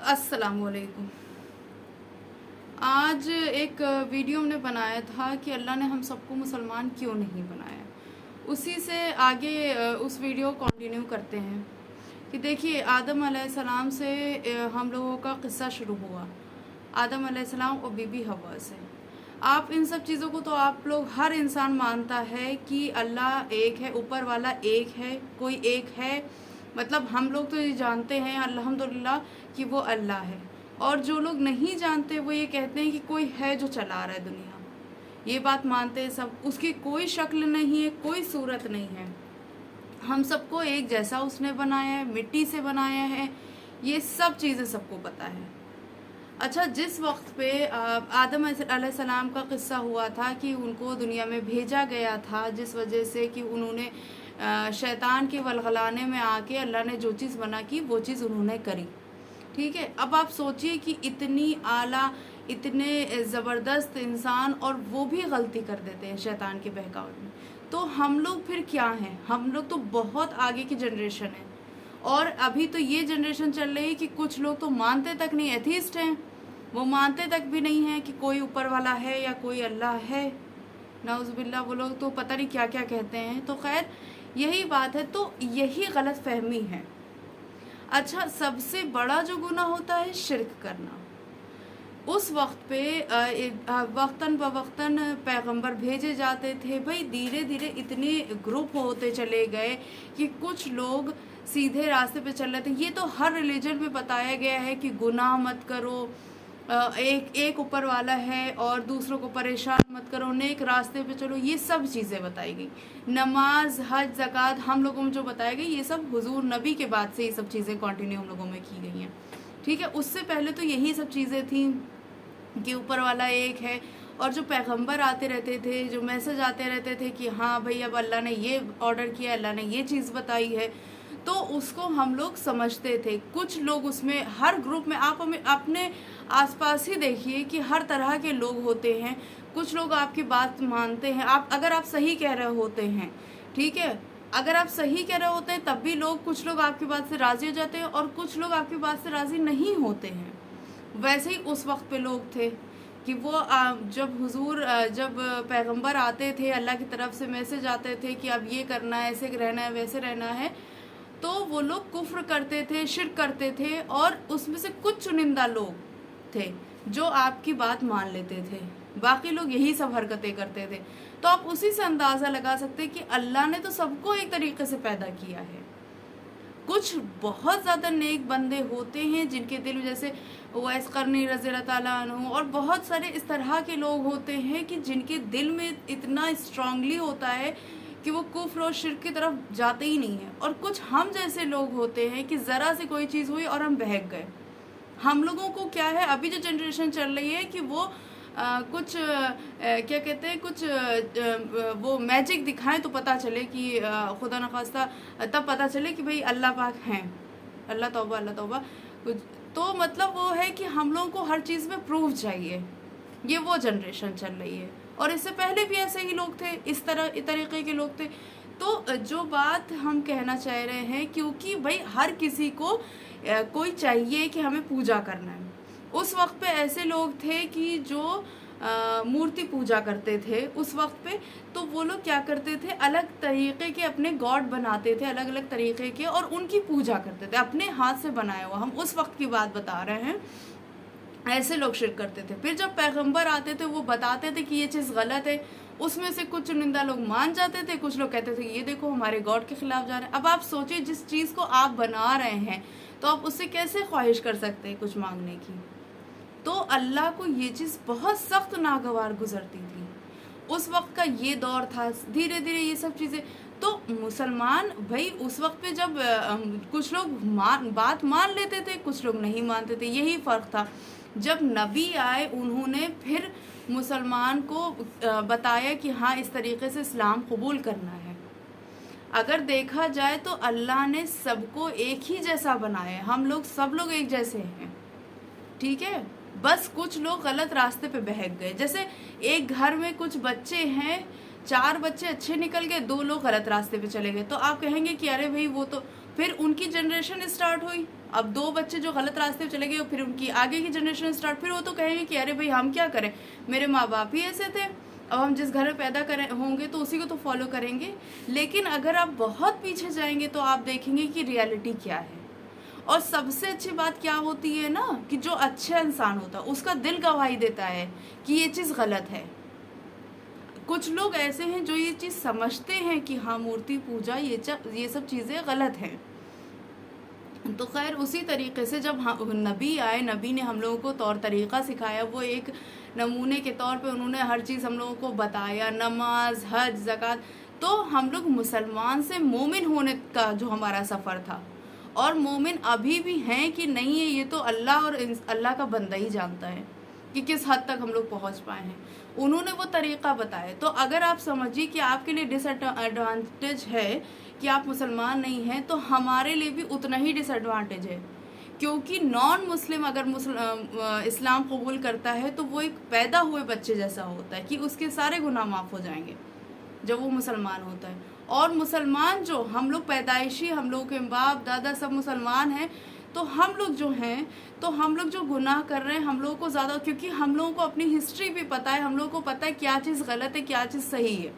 अस्सलाम वालेकुम। आज एक वीडियो हमने बनाया था कि अल्लाह ने हम सबको मुसलमान क्यों नहीं बनाया। उसी से आगे उस वीडियो को कंटिन्यू करते हैं कि देखिए आदम अलैहिस्सलाम से हम लोगों का क़िस्सा शुरू हुआ, आदम अलैहिस्सलाम और बीबी हवा से। आप इन सब चीज़ों को तो आप लोग हर इंसान मानता है कि अल्लाह एक है, ऊपर वाला एक है, कोई एक है। मतलब हम लोग तो ये जानते हैं अल्हम्दुलिल्लाह कि वो अल्लाह है, और जो लोग नहीं जानते वो ये कहते हैं कि कोई है जो चला रहा है दुनिया। ये बात मानते हैं सब, उसकी कोई शक्ल नहीं है, कोई सूरत नहीं है। हम सबको एक जैसा उसने बनाया है, मिट्टी से बनाया है, ये सब चीज़ें सबको पता है। अच्छा, जिस वक्त पे आदम अलैहिस्सलाम का क़िस्सा हुआ था कि उनको दुनिया में भेजा गया था, जिस वजह से कि उन्होंने शैतान के वलगलाने में आके अल्लाह ने जो चीज़ मना की वो चीज़ उन्होंने करी। ठीक है, अब आप सोचिए कि इतनी आला, इतने ज़बरदस्त इंसान, और वो भी गलती कर देते हैं शैतान के बहकावे में। तो हम लोग फिर क्या हैं? हम लोग तो बहुत आगे की जनरेशन है, और अभी तो ये जनरेशन चल रही है कि कुछ लोग तो मानते तक नहीं, एथीस्ट हैं, वो मानते तक भी नहीं है कि कोई ऊपर वाला है या कोई अल्लाह है। नाउज़ुबिल्लाह, वो लोग तो पता नहीं क्या क्या कहते हैं। तो खैर यही बात है, तो यही गलत फहमी है। अच्छा, सबसे बड़ा जो गुनाह होता है शिर्क करना। उस वक्त पे वक्तन बवक्तन पैगंबर भेजे जाते थे। भाई धीरे धीरे इतने ग्रुप होते चले गए कि कुछ लोग सीधे रास्ते पे चल रहे थे। ये तो हर रिलीजन में बताया गया है कि गुनाह मत करो, एक ऊपर वाला है, और दूसरों को परेशान मत करो, नेक रास्ते पे चलो, ये सब चीज़ें बताई गई। नमाज, हज, ज़कात हम लोगों में जो बताया गई, ये सब हुजूर नबी के बाद से ये सब चीज़ें कंटिन्यू हम लोगों में की गई हैं। ठीक है, उससे पहले तो यही सब चीज़ें थी कि ऊपर वाला एक है, और जो पैगंबर आते रहते थे, जो मैसेज आते रहते थे कि हाँ भाई अब अल्लाह ने ये ऑर्डर किया, अल्लाह ने ये चीज़ बताई है, तो उसको हम लोग समझते थे। कुछ लोग उसमें, हर ग्रुप में आप हमें अपने आसपास ही देखिए कि हर तरह के लोग होते हैं। कुछ लोग आपकी बात मानते हैं, आप अगर आप सही कह रहे होते हैं, ठीक है, अगर आप सही कह रहे होते हैं तब भी लोग, कुछ लोग आपकी बात से राज़ी हो जाते हैं, और कुछ लोग आपकी बात से राज़ी नहीं होते हैं। वैसे ही उस वक्त पे लोग थे कि वो जब पैगंबर आते थे, अल्लाह की तरफ से मैसेज आते थे कि अब ये करना है, ऐसे रहना है, वैसे रहना है, तो वो लोग कुफ्र करते थे, शिर्क करते थे, और उसमें से कुछ चुनिंदा लोग थे जो आपकी बात मान लेते थे, बाकी लोग यही सब हरकतें करते थे। तो आप उसी से अंदाज़ा लगा सकते हैं कि अल्लाह ने तो सबको एक तरीके से पैदा किया है। कुछ बहुत ज़्यादा नेक बंदे होते हैं जिनके दिल में, जैसे उवैस करनी रज़ी अल्लाह ताला अन्हु, और बहुत सारे इस तरह के लोग होते हैं कि जिनके दिल में इतना स्ट्रांगली होता है कि वो कुफ्र और शिर्क की तरफ जाते ही नहीं है। और कुछ हम जैसे लोग होते हैं कि ज़रा से कोई चीज़ हुई और हम बहक गए। हम लोगों को क्या है, अभी जो जनरेशन चल रही है कि वो क्या कहते हैं, कुछ वो मैजिक दिखाएं तो पता चले कि खुदा न खास्ता, तब पता चले कि भाई अल्लाह पाक हैं। अल्लाह तौबा, अल्लाह तौबा। कुछ तो मतलब वो है कि हम लोगों को हर चीज़ में प्रूफ चाहिए। ये वो जनरेशन चल रही है, और इससे पहले भी ऐसे ही लोग थे, इस तरीके के लोग थे। तो जो बात हम कहना चाह रहे हैं, क्योंकि भाई हर किसी को कोई चाहिए कि हमें पूजा करना है। उस वक्त पे ऐसे लोग थे कि जो मूर्ति पूजा करते थे उस वक्त पे, तो वो लोग क्या करते थे, अलग तरीके के अपने गॉड बनाते थे, अलग अलग तरीके के, और उनकी पूजा करते थे, अपने हाथ से बनाया हुआ। हम उस वक्त की बात बता रहे हैं, ऐसे लोग शिर्क करते थे। फिर जब पैगंबर आते थे वो बताते थे कि ये चीज़ गलत है, उसमें से कुछ चुनिंदा लोग मान जाते थे, कुछ लोग कहते थे ये देखो हमारे गॉड के खिलाफ जा रहे हैं। अब आप सोचिए, जिस चीज़ को आप बना रहे हैं तो आप उससे कैसे ख्वाहिश कर सकते हैं कुछ मांगने की। तो अल्लाह को ये चीज़ बहुत सख्त नागवार गुजरती थी। उस वक्त का ये दौर था, धीरे धीरे ये सब चीज़ें। तो मुसलमान भाई उस वक्त पे जब कुछ लोग बात मान लेते थे, कुछ लोग नहीं मानते थे, यही फ़र्क था। जब नबी आए उन्होंने फिर मुसलमान को बताया कि हाँ इस तरीके से इस्लाम कबूल करना है। अगर देखा जाए तो अल्लाह ने सबको एक ही जैसा बनाया है, हम लोग सब लोग एक जैसे हैं, ठीक है। बस कुछ लोग गलत रास्ते पे बहक गए। जैसे एक घर में कुछ बच्चे हैं, 4 बच्चे अच्छे निकल गए, 2 लोग गलत रास्ते पे चले गए, तो आप कहेंगे कि अरे भाई वो तो, फिर उनकी जनरेशन स्टार्ट हुई, اب 2 بچے جو غلط راستے پہ چلے گئے، پھر ان کی آگے کی جنریشن اسٹارٹ، پھر وہ تو کہیں گے کہ ارے بھائی ہم کیا کریں، میرے ماں باپ ہی ایسے تھے، اب ہم جس گھر میں پیدا کریں ہوں گے تو اسی کو تو فالو کریں گے۔ لیکن اگر آپ بہت پیچھے جائیں گے تو آپ دیکھیں گے کہ ریالٹی کیا ہے۔ اور سب سے اچھی بات کیا ہوتی ہے نا، کہ جو اچھا انسان ہوتا ہے اس کا دل گواہی دیتا ہے کہ یہ چیز غلط ہے۔ کچھ لوگ ایسے ہیں جو یہ چیز سمجھتے ہیں کہ ہاں مورتی پوجا یہ سب چیزیں غلط ہیں۔ تو خیر اسی طریقے سے جب نبی آئے، نبی نے ہم لوگوں کو طور طریقہ سکھایا، وہ ایک نمونے کے طور پہ انہوں نے ہر چیز ہم لوگوں کو بتایا، نماز، حج، زکوٰۃ۔ تو ہم لوگ مسلمان سے مومن ہونے کا جو ہمارا سفر تھا، اور مومن ابھی بھی ہیں کہ نہیں ہے یہ تو اللہ اور اللہ کا بندہ ہی جانتا ہے کہ کس حد تک ہم لوگ پہنچ پائے ہیں۔ انہوں نے وہ طریقہ بتایا۔ تو اگر آپ سمجھیے کہ آپ کے لیے ڈس ایڈوانٹیج ہے کہ آپ مسلمان نہیں ہیں، تو ہمارے لیے بھی اتنا ہی ڈس ایڈوانٹیج ہے، کیونکہ نان مسلم اگر اسلام قبول کرتا ہے تو وہ ایک پیدا ہوئے بچے جیسا ہوتا ہے کہ اس کے سارے گناہ معاف ہو جائیں گے جب وہ مسلمان ہوتا ہے۔ اور مسلمان جو ہم لوگ پیدائشی، ہم لوگ کے باپ دادا سب مسلمان ہیں، تو ہم لوگ جو ہیں، تو ہم لوگ جو گناہ کر رہے ہیں ہم لوگوں کو زیادہ، کیونکہ ہم لوگوں کو اپنی ہسٹری بھی پتہ ہے، ہم لوگوں کو پتہ ہے کیا چیز غلط ہے کیا چیز صحیح ہے۔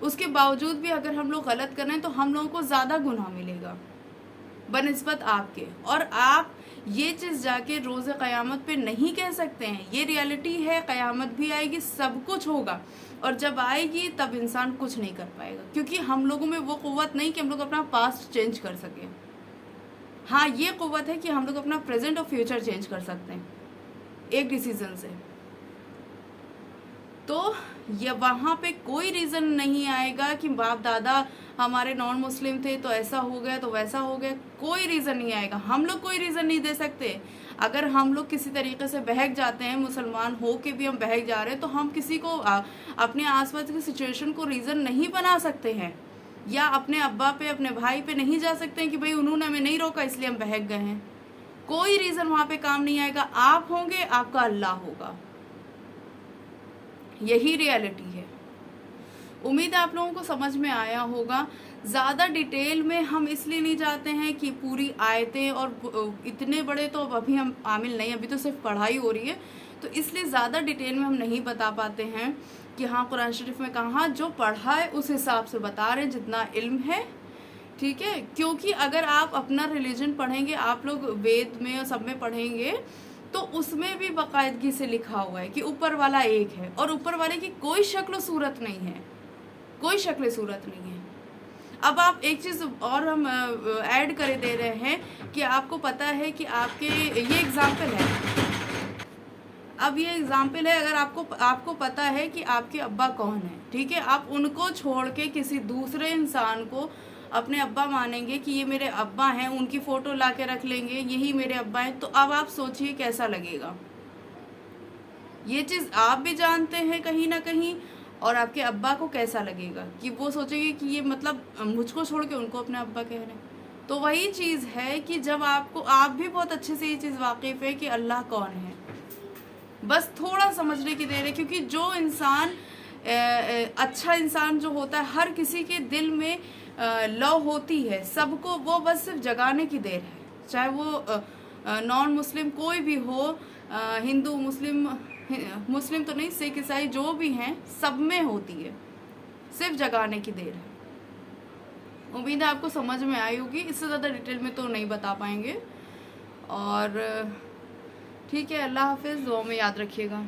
اس کے باوجود بھی اگر ہم لوگ غلط کر رہے ہیں تو ہم لوگوں کو زیادہ گناہ ملے گا بنسبت آپ کے۔ اور آپ یہ چیز جا کے روز قیامت پہ نہیں کہہ سکتے ہیں، یہ ریالٹی ہے، قیامت بھی آئے گی، سب کچھ ہوگا، اور جب آئے گی تب انسان کچھ نہیں کر پائے گا، کیونکہ ہم لوگوں میں وہ قوت نہیں کہ ہم لوگ اپنا پاسٹ چینج کر سکیں۔ ہاں یہ قوت ہے کہ ہم لوگ اپنا پریزنٹ اور فیوچر چینج کر سکتے ہیں ایک ڈیسیزن سے۔ تو یہ وہاں پہ کوئی ریزن نہیں آئے گا کہ باپ دادا ہمارے نان مسلم تھے تو ایسا ہو گیا تو ویسا ہو گیا، کوئی ریزن نہیں آئے گا۔ ہم لوگ کوئی ریزن نہیں دے سکتے۔ اگر ہم لوگ کسی طریقے سے بہک جاتے ہیں، مسلمان ہو کے بھی ہم بہک جا رہے ہیں، تو ہم کسی کو اپنے آس پاس کی سچویشن کو ریزن نہیں بنا سکتے ہیں، یا اپنے ابا پہ اپنے بھائی پہ نہیں جا سکتے ہیں کہ بھائی انہوں نے ہمیں نہیں روکا اس لیے ہم بہک گئے ہیں۔ کوئی ریزن وہاں پہ کام نہیں آئے گا۔ آپ ہوں گے، آپ کا اللہ ہوگا، یہی ریالٹی ہے۔ امید ہے آپ لوگوں کو سمجھ میں آیا ہوگا۔ زیادہ ڈیٹیل میں ہم اس لیے نہیں جاتے ہیں کہ پوری آیتیں اور اتنے بڑے تو ابھی ہم عامل نہیں، ابھی تو صرف پڑھائی ہو رہی ہے، تو اس لیے زیادہ ڈیٹیل میں ہم نہیں بتا پاتے ہیں کہ ہاں قرآن شریف میں کہاں، جو پڑھا ہے اس حساب سے بتا رہے ہیں جتنا علم ہے، ٹھیک ہے۔ کیونکہ اگر آپ اپنا ریلیجن پڑھیں گے، آپ لوگ وید میں اور سب میں پڑھیں گے، تو اس میں بھی باقاعدگی سے لکھا ہوا ہے کہ اوپر والا ایک ہے، اور اوپر والے کی کوئی شکل و صورت نہیں ہے، کوئی شکل صورت نہیں ہے۔ اب آپ ایک چیز اور ہم ایڈ کر دے رہے ہیں کہ آپ کو پتہ ہے کہ آپ کے یہ ایگزامپل ہے، اب یہ ایگزامپل ہے، اگر آپ کو پتہ ہے کہ آپ کے ابا کون ہیں، ٹھیک ہے، آپ ان کو چھوڑ کے کسی دوسرے انسان کو اپنے ابا مانیں گے کہ یہ میرے ابا ہیں، ان کی فوٹو لا کے رکھ لیں گے یہی میرے ابا ہیں، تو اب آپ سوچئے کیسا لگے گا۔ یہ چیز آپ بھی جانتے ہیں کہیں نہ کہیں، اور آپ کے ابا کو کیسا لگے گا کہ وہ سوچیں گے کہ یہ مطلب مجھ کو چھوڑ کے ان کو اپنے ابا کہہ رہے ہیں۔ تو وہی چیز ہے کہ جب آپ بھی بہت اچھے سے یہ چیز واقف ہے کہ اللہ کون ہے، بس تھوڑا سمجھنے کی دیر ہے، کیونکہ جو انسان اچھا انسان جو ہوتا ہے، ہر کسی کے دل میں لو ہوتی ہے، سب کو وہ بس صرف جگانے کی دیر ہے، چاہے وہ نان مسلم کوئی بھی ہو، ہندو مسلم تو نہیں، سکھ عیسائی جو بھی ہیں، سب میں ہوتی ہے، صرف جگانے کی دیر ہے۔ امید ہے آپ کو سمجھ میں آئی ہوگی، اس سے زیادہ ڈیٹیل میں تو نہیں بتا پائیں گے، اور ٹھیک ہے، اللہ حافظ، دعا میں یاد رکھیے گا۔